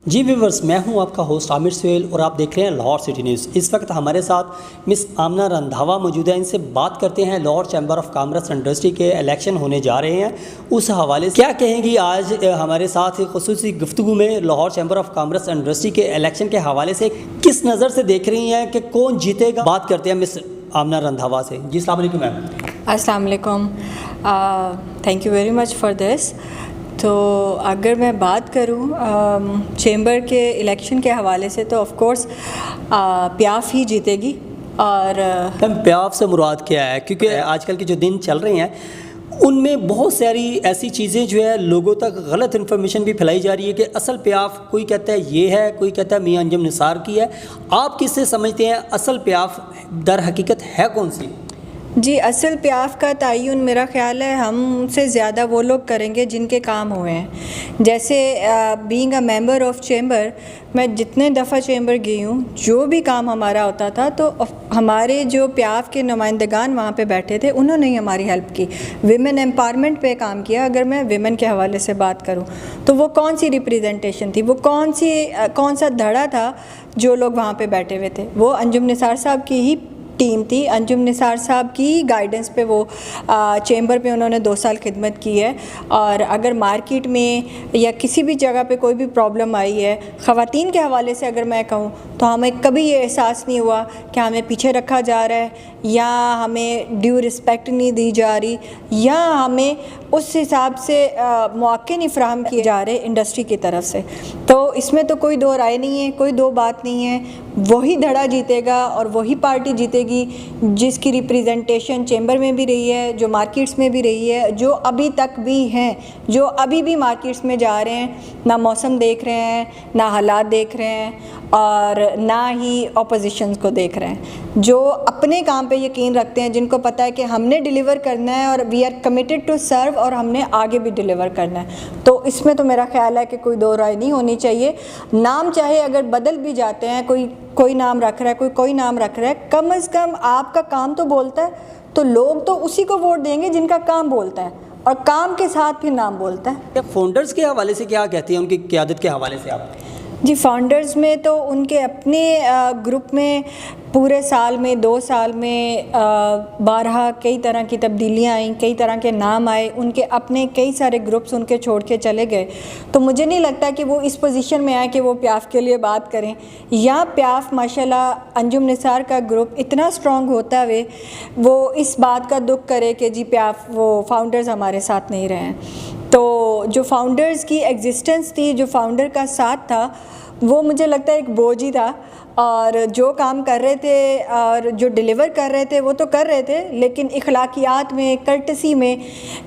جی viewers, میں ہوں آپ کا ہوسٹ عامر سہیل اور آپ دیکھ رہے ہیں لاہور سٹی نیوز۔ اس وقت ہمارے ساتھ مس آمنہ رندھاوا موجود ہیں، ان سے بات کرتے ہیں۔ Lahore chamber of commerce industry کے الیکشن ہونے جا رہے ہیں، اس حوالے سے کیا کہیں گی آج ہمارے ساتھ خصوصی گفتگو میں Lahore chamber of commerce industry کے الیکشن کے حوالے سے کس نظر سے دیکھ رہی ہیں کہ کون جیتے گا؟ بات کرتے ہیں مس آمنہ رندھاوا سے۔ جی السلام علیکم میم۔ السلام علیکم، thank you very much for this. تو اگر میں بات کروں چیمبر کے الیکشن کے حوالے سے تو آف کورس پیاف ہی جیتے گی۔ اور پیاف سے مراد کیا ہے؟ کیونکہ آج کل کے جو دن چل رہے ہیں ان میں بہت ساری ایسی چیزیں جو ہے لوگوں تک غلط انفارمیشن بھی پھیلائی جا رہی ہے کہ اصل پیاف کوئی کہتا ہے یہ ہے، کوئی کہتا ہے میاں انجم نثار کی ہے۔ آپ کس سے سمجھتے ہیں اصل پیاف در حقیقت ہے کون سی؟ جی، اصل پیاف کا تعین میرا خیال ہے ہم سے زیادہ وہ لوگ کریں گے جن کے کام ہوئے ہیں۔ جیسے being a member of chamber, میں جتنے دفعہ چیمبر گئی ہوں، جو بھی کام ہمارا ہوتا تھا تو ہمارے جو پیاف کے نمائندگان وہاں پہ بیٹھے تھے انہوں نے ہی ہماری ہیلپ کی، ویمن ایمپاورمنٹ پہ کام کیا۔ اگر میں ویمن کے حوالے سے بات کروں تو وہ کون سی ریپریزنٹیشن تھی، وہ کون سا دھڑا تھا جو لوگ وہاں پہ بیٹھے ہوئے تھے؟ وہ انجم نثار صاحب کی ہی ٹیم تھی۔ انجم نثار صاحب کی گائیڈنس پہ وہ چیمبر پہ انہوں نے 2 سال خدمت کی ہے۔ اور اگر مارکیٹ میں یا کسی بھی جگہ پہ کوئی بھی پرابلم آئی ہے، خواتین کے حوالے سے اگر میں کہوں تو ہمیں کبھی یہ احساس نہیں ہوا کہ ہمیں پیچھے رکھا جا رہا ہے یا ہمیں ڈیو رسپیکٹ نہیں دی جا رہی یا ہمیں اس حساب سے مواقع نہیں فراہم کیے جا رہے انڈسٹری کی طرف سے۔ تو اس میں تو کوئی دو رائے نہیں ہے، کوئی دو بات نہیں ہے۔ وہی دھڑا جیتے گا اور وہی پارٹی جیتے گی جس کی ریپریزنٹیشن چیمبر میں بھی رہی ہے، جو مارکیٹس میں بھی رہی ہے، جو ابھی تک بھی ہیں، جو ابھی بھی مارکیٹس میں جا رہے ہیں، نہ موسم دیکھ رہے ہیں، نہ حالات دیکھ رہے ہیں اور نہ ہی اپوزیشنز کو دیکھ رہے ہیں، جو اپنے کام پہ یقین رکھتے ہیں، جن کو پتہ ہے کہ ہم نے ڈیلیور کرنا ہے اور we are committed to serve اور ہم نے آگے بھی ڈیلیور کرنا ہے۔ تو اس میں تو میرا خیال ہے کہ کوئی دو رائے نہیں ہونی چاہیے۔ نام چاہے اگر بدل بھی جاتے ہیں، کوئی نام رکھ رہا ہے، کوئی نام رکھ رہا ہے، کم از کم آپ کا کام تو بولتا ہے، تو لوگ تو اسی کو ووٹ دیں گے جن کا کام بولتا ہے اور کام کے ساتھ پھر نام بولتا ہے۔ فاؤنڈرز کے حوالے سے کیا کہتے ہیں، ان کی قیادت کے حوالے سے آپ؟ جی، فاؤنڈرز میں تو ان کے اپنے گروپ میں پورے سال میں 2 سال میں بارہا کئی طرح کی تبدیلیاں آئیں، کئی طرح کے نام آئے، ان کے اپنے کئی سارے گروپس ان کے چھوڑ کے چلے گئے۔ تو مجھے نہیں لگتا کہ وہ اس پوزیشن میں آئے کہ وہ پیاف کے لیے بات کریں، یا پیاف ماشاءاللہ انجم نثار کا گروپ اتنا اسٹرانگ ہوتا ہوئے وہ اس بات کا دکھ کرے کہ جی پیاف وہ فاؤنڈرز ہمارے ساتھ نہیں رہے ہیں۔ تو جو فاؤنڈرز کی ایگزسٹنس تھی، جو فاؤنڈر کا ساتھ تھا، وہ مجھے لگتا ہے ایک بوجھ ہی تھا، اور جو کام کر رہے تھے اور جو ڈیلیور کر رہے تھے وہ تو کر رہے تھے، لیکن اخلاقیات میں، کرٹسی میں،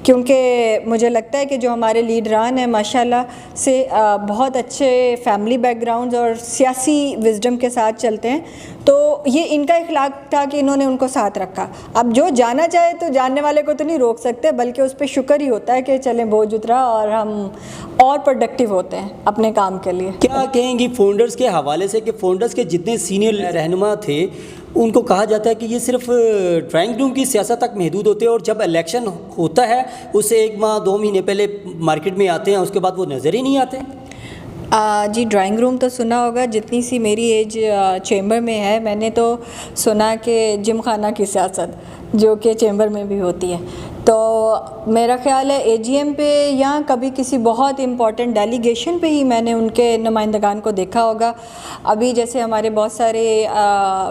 کیونکہ مجھے لگتا ہے کہ جو ہمارے لیڈران ہیں ماشاءاللہ سے بہت اچھے فیملی بیک گراؤنڈز اور سیاسی وزڈم کے ساتھ چلتے ہیں، تو یہ ان کا اخلاق تھا کہ انہوں نے ان کو ساتھ رکھا۔ اب جو جانا چاہے تو جاننے والے کو تو نہیں روک سکتے، بلکہ اس پہ شکر ہی ہوتا ہے کہ چلیں بوجھ اترا اور ہم اور پروڈکٹیو ہوتے ہیں اپنے کام کے لیے۔ کیا کہیں گی فاؤنڈرز کے حوالے سے کہ فاؤنڈرز کے جتنے سینئر رہنما تھے ان کو کہا جاتا ہے کہ یہ صرف ڈرائنگ روم کی سیاست تک محدود ہوتے ہیں اور جب الیکشن ہوتا ہے اس سے 1 ماہ 2 مہینے پہلے مارکیٹ میں آتے ہیں، اس کے بعد وہ نظر ہی نہیں آتے؟ جی، ڈرائنگ روم تو سنا ہوگا، جتنی سی میری ایج چیمبر میں ہے میں نے تو سنا کہ جم خانہ کی سیاست جو کہ چیمبر میں بھی ہوتی ہے۔ تو میرا خیال ہے اے جی ایم پہ یا کبھی کسی بہت امپورٹنٹ ڈیلیگیشن پہ ہی میں نے ان کے نمائندگان کو دیکھا ہوگا۔ ابھی جیسے ہمارے بہت سارے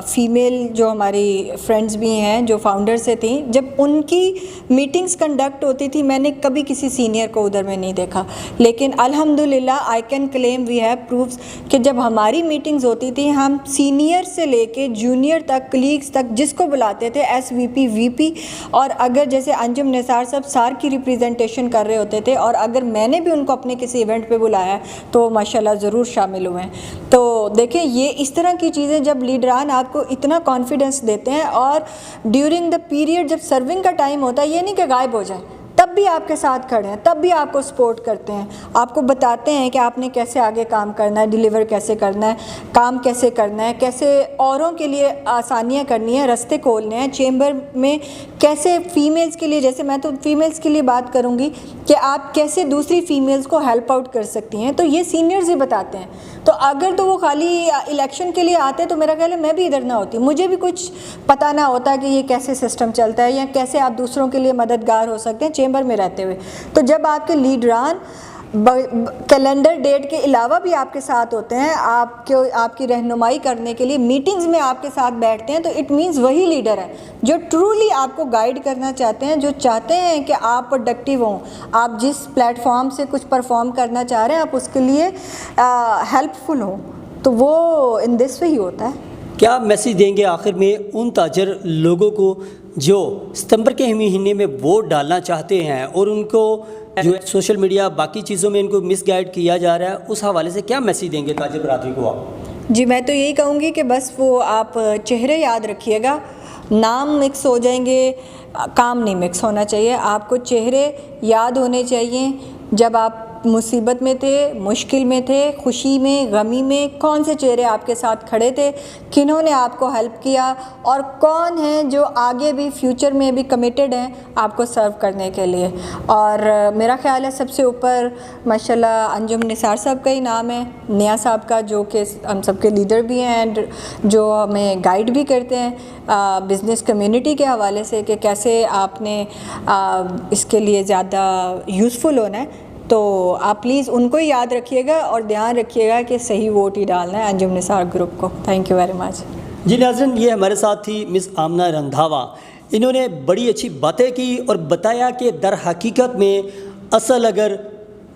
فیمیل جو ہماری فرینڈز بھی ہیں جو فاؤنڈر سے تھیں، جب ان کی میٹنگز کنڈکٹ ہوتی تھی میں نے کبھی کسی سینئر کو ادھر میں نہیں دیکھا، لیکن الحمدللہ I can claim we have proofs کہ جب ہماری میٹنگز ہوتی تھی ہم سینئر سے لے کے جونیئر تک، کلیگز تک، جس کو بلاتے تھے ایس وی پی، وی پی، اور اگر جیسے انجم نثار صاحب سار کی ریپریزنٹیشن کر رہے ہوتے تھے اور اگر میں نے بھی ان کو اپنے کسی ایونٹ پہ بلایا ہے تو ماشاءاللہ ضرور شامل ہوئے ہیں۔ تو دیکھیں یہ اس طرح کی چیزیں جب لیڈران آپ کو اتنا کانفیڈنس دیتے ہیں اور ڈیورنگ دا پیریڈ جب سرونگ کا ٹائم ہوتا ہے، یہ نہیں کہ غائب ہو جائیں، تب بھی آپ کے ساتھ کھڑے ہیں، تب بھی آپ کو سپورٹ کرتے ہیں، آپ کو بتاتے ہیں کہ آپ نے کیسے آگے کام کرنا ہے، ڈیلیور کیسے کرنا ہے، کام کیسے کرنا ہے، کیسے اوروں کے لیے آسانیاں کرنی ہیں، رستے کھولنے ہیں چیمبر میں، کیسے فیمیلز کے لیے، جیسے میں تو فیمیلز کے لیے بات کروں گی کہ آپ کیسے دوسری فیمیلز کو ہیلپ آؤٹ کر سکتی ہیں، تو یہ سینئرز ہی بتاتے ہیں۔ تو اگر تو وہ خالی الیکشن کے لیے آتے تو میرا خیال ہے میں بھی ادھر نہ ہوتی, مجھے بھی کچھ پتہ نہ ہوتا کہ یہ کیسے سسٹم چلتا ہے یا کیسے آپ دوسروں کے لیے مددگار ہو سکتے ہیں چیمبر میں رہتے ہوئے. تو جب آپ کے لیڈران کیلنڈر ڈیٹ کے علاوہ بھی آپ کے ساتھ ہوتے ہیں, آپ کی رہنمائی کرنے کے لیے میٹنگز میں آپ کے ساتھ بیٹھتے ہیں, تو اٹ مینز وہی لیڈر ہے جو ٹرولی آپ کو گائیڈ کرنا چاہتے ہیں, جو چاہتے ہیں کہ آپ پروڈکٹیو ہوں, آپ جس پلیٹ فارم سے کچھ پرفارم کرنا چاہ رہے ہیں آپ اس کے لیے ہیلپ فل ہوں. تو وہ ان دس وے ہی ہوتا ہے. کیا میسیج دیں گے آخر میں ان تاجر لوگوں کو جو ستمبر کے مہینے میں ووٹ ڈالنا چاہتے ہیں اور ان کو جو سوشل میڈیا باقی چیزوں میں ان کو مس گائیڈ کیا جا رہا ہے, اس حوالے سے کیا میسیج دیں گے تاجر برادری کو آپ؟ جی میں تو یہی کہوں گی کہ بس وہ آپ چہرے یاد رکھیے گا, نام مکس ہو جائیں گے, کام نہیں مکس ہونا چاہیے. آپ کو چہرے یاد ہونے چاہیے جب آپ مصیبت میں تھے, مشکل میں تھے, خوشی میں, غمی میں, کون سے چہرے آپ کے ساتھ کھڑے تھے, کنہوں نے آپ کو ہیلپ کیا, اور کون ہیں جو آگے بھی فیوچر میں بھی کمیٹڈ ہیں آپ کو سرو کرنے کے لیے. اور میرا خیال ہے سب سے اوپر ماشاءاللہ انجم نثار صاحب کا ہی نام ہے, نیا صاحب کا, جو کہ ہم سب کے لیڈر بھی ہیں اینڈ جو ہمیں گائیڈ بھی کرتے ہیں بزنس کمیونٹی کے حوالے سے کہ کیسے آپ نے اس کے لیے زیادہ یوزفل ہونا ہے. تو آپ پلیز ان کو ہی یاد رکھیے گا اور دھیان رکھیے گا کہ صحیح ووٹ ہی ڈالنا ہے انجم نثار گروپ کو. Thank you very much. جی ناظرین, یہ ہمارے ساتھ تھی مس آمنہ رندھاوا. انہوں نے بڑی اچھی باتیں کی اور بتایا کہ در حقیقت میں اصل اگر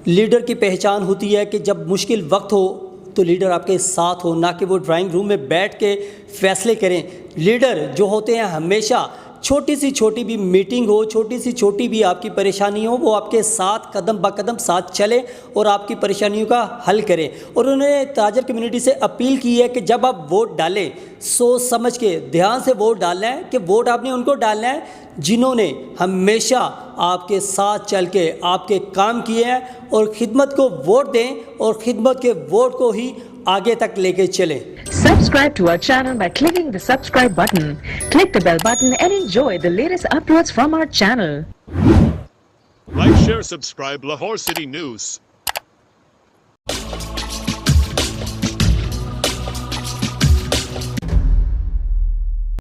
لیڈر کی پہچان ہوتی ہے کہ جب مشکل وقت ہو تو لیڈر آپ کے ساتھ ہو, نہ کہ وہ ڈرائنگ روم میں بیٹھ کے فیصلے کریں. لیڈر جو ہوتے ہیں ہمیشہ چھوٹی سی چھوٹی بھی میٹنگ ہو, چھوٹی سی چھوٹی بھی آپ کی پریشانی ہو, وہ آپ کے ساتھ قدم با قدم ساتھ چلے اور آپ کی پریشانیوں کا حل کریں. اور انہوں نے تاجر کمیونٹی سے اپیل کی ہے کہ جب آپ ووٹ ڈالیں سوچ سمجھ کے دھیان سے ووٹ ڈالنا ہے, کہ ووٹ آپ نے ان کو ڈالنا ہے جنہوں نے ہمیشہ آپ کے ساتھ چل کے آپ کے کام کیے ہیں, اور خدمت کو ووٹ دیں اور خدمت کے ووٹ کو ہی آگے تک لے کے چلیں. Subscribe to our channel by clicking the subscribe button. Click the bell button and enjoy the latest uploads from our channel. Like, share, subscribe Lahore City News.